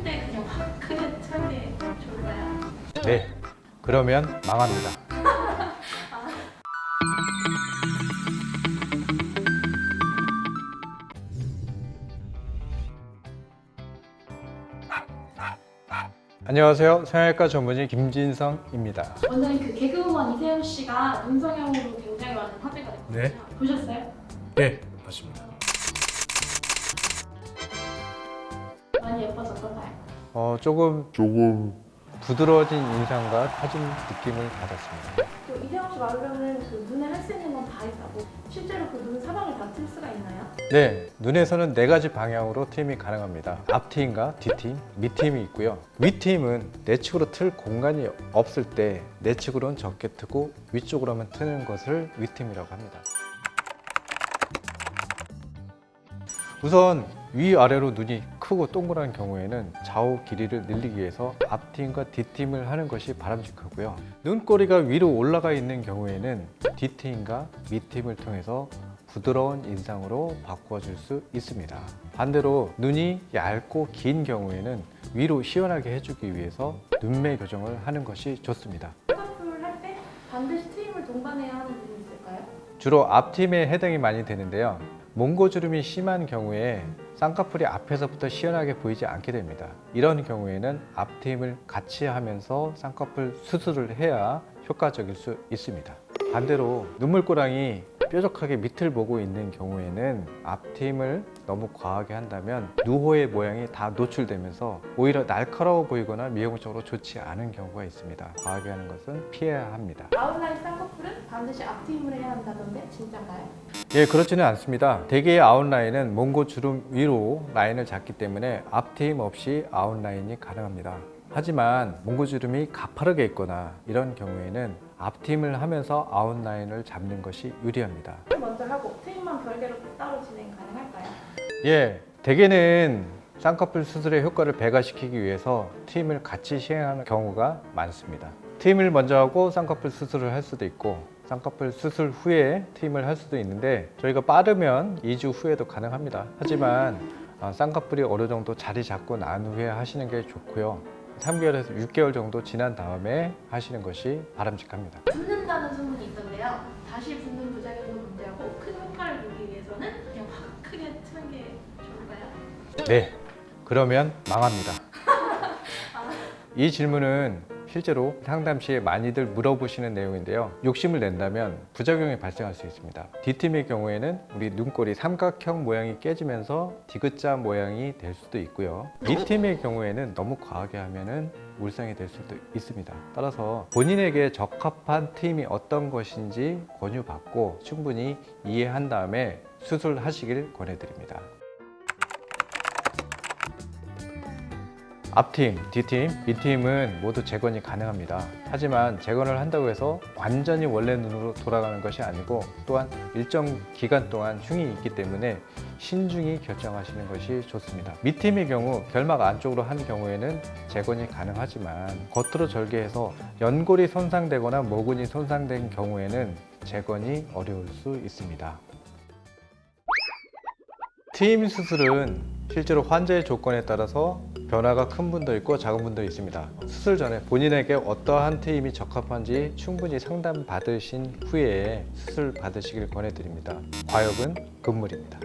때 그냥 확 크게 차는 게 좋을까요? 네, 그러면 망합니다. 안녕하세요. 성형외과 전문의 김진성입니다. 오늘 그 개그우먼 이세훈 씨가 눈성형으로 굉장히 많은 화제가 됐거든요. 네. 보셨어요? 네, 맞습니다. 많이 예뻐졌던가요? 조금 부드러워진 인상과 사진 느낌을 받았습니다. 그 이세훈 씨 말로는 그 눈에 할 수 있는 건 다 있다고. 실제로 그 눈 사방을 다 틀 수가 있나요? 네, 눈에서는 4가지 방향으로 트임이 가능합니다. 앞트임과 뒤트임, 밑트임이 있고요. 윗트임은 내측으로 틀 공간이 없을 때 내측으로는 적게 트고 위쪽으로만 트는 것을 윗트임이라고 합니다. 우선 위아래로 눈이 크고 동그란 경우에는 좌우 길이를 늘리기 위해서 앞트임과 뒤트임을 하는 것이 바람직하고요. 눈꼬리가 위로 올라가 있는 경우에는 뒤트임과 밑트임을 통해서 부드러운 인상으로 바꿔줄 수 있습니다. 반대로 눈이 얇고 긴 경우에는 위로 시원하게 해주기 위해서 눈매 교정을 하는 것이 좋습니다. 쌍꺼풀 할 때 반드시 트임을 동반해야 하는 부분이 있을까요? 주로 앞트임에 해당이 많이 되는데요. 몽고주름이 심한 경우에 쌍꺼풀이 앞에서부터 시원하게 보이지 않게 됩니다. 이런 경우에는 앞트임을 같이 하면서 쌍꺼풀 수술을 해야 효과적일 수 있습니다. 반대로 눈물고랑이 뾰족하게 밑을 보고 있는 경우에는 앞트임을 너무 과하게 한다면 누호의 모양이 다 노출되면서 오히려 날카로워 보이거나 미용적으로 좋지 않은 경우가 있습니다. 과하게 하는 것은 피해야 합니다. 아웃라인 쌍꺼풀은 반드시 앞트임을 해야 한다던데 진짜인가요? 예, 그렇지는 않습니다. 대개의 아웃라인은 몽고주름 위로 라인을 잡기 때문에 앞트임 없이 아웃라인이 가능합니다. 하지만 몽고주름이 가파르게 있거나 이런 경우에는 앞트임을 하면서 아웃라인을 잡는 것이 유리합니다. 먼저 하고 트임만 별개로 따로 진행 가능할까요? 예, 대개는 쌍꺼풀 수술의 효과를 배가시키기 위해서 트임을 같이 시행하는 경우가 많습니다. 트임을 먼저 하고 쌍꺼풀 수술을 할 수도 있고 쌍꺼풀 수술 후에 트임을 할 수도 있는데 저희가 빠르면 2주 후에도 가능합니다. 하지만 쌍꺼풀이 어느 정도 자리 잡고 난 후에 하시는 게 좋고요. 3개월에서 6개월 정도 지난 다음에 하시는 것이 바람직합니다. 붓는다는 소문이 있던데요. 다시 붓는 부작용도 문제하고 큰 효과를 보기 위해서는 그냥 확 크게 트는 게 좋을까요? 네, 그러면 망합니다. 이 질문은 실제로 상담 시에 많이들 물어보시는 내용인데요. 욕심을 낸다면 부작용이 발생할 수 있습니다. D팀의 경우에는 우리 눈꼬리 삼각형 모양이 깨지면서 디귿자 모양이 될 수도 있고요. B팀의 경우에는 너무 과하게 하면은 울상이 될 수도 있습니다. 따라서 본인에게 적합한 팀이 어떤 것인지 권유받고 충분히 이해한 다음에 수술하시길 권해드립니다. 앞팀, 뒤팀, 밑팀은 모두 재건이 가능합니다. 하지만 재건을 한다고 해서 완전히 원래 눈으로 돌아가는 것이 아니고 또한 일정 기간 동안 흉이 있기 때문에 신중히 결정하시는 것이 좋습니다. 밑팀의 경우 결막 안쪽으로 한 경우에는 재건이 가능하지만 겉으로 절개해서 연골이 손상되거나 모근이 손상된 경우에는 재건이 어려울 수 있습니다. 트임 수술은 실제로 환자의 조건에 따라서 변화가 큰 분도 있고 작은 분도 있습니다. 수술 전에 본인에게 어떠한 트임이 적합한지 충분히 상담 받으신 후에 수술 받으시길 권해드립니다. 과욕은 금물입니다.